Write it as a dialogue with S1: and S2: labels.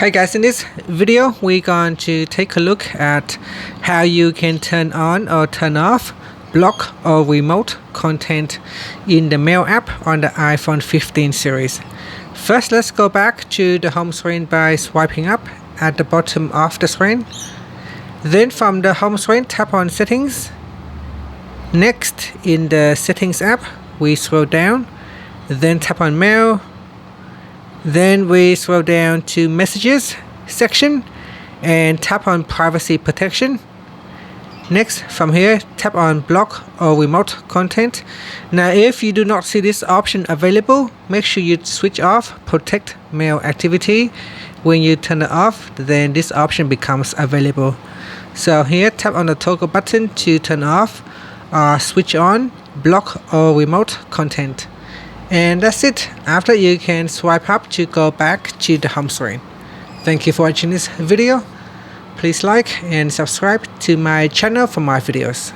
S1: Hi guys, in this video we're going to take a look at how you can turn on or turn off block or remote content in the Mail app on the iPhone 15 series. First, let's go back to the home screen by swiping up at the bottom of the screen. Then from the home screen, tap on Settings. Next, in the Settings app, we scroll down, then tap on Mail. Then we scroll down to Messages section and tap on Privacy Protection. Next, from here, tap on Block or Remote Content. Now, if you do not see this option available, make sure you switch off Protect Mail Activity. When you turn it off, then this option becomes available. So here, tap on the toggle button to turn off or switch on Block or Remote Content. And that's it. After, you can swipe up to go back to the home screen. Thank you for watching this video. Please like and subscribe to my channel for more videos.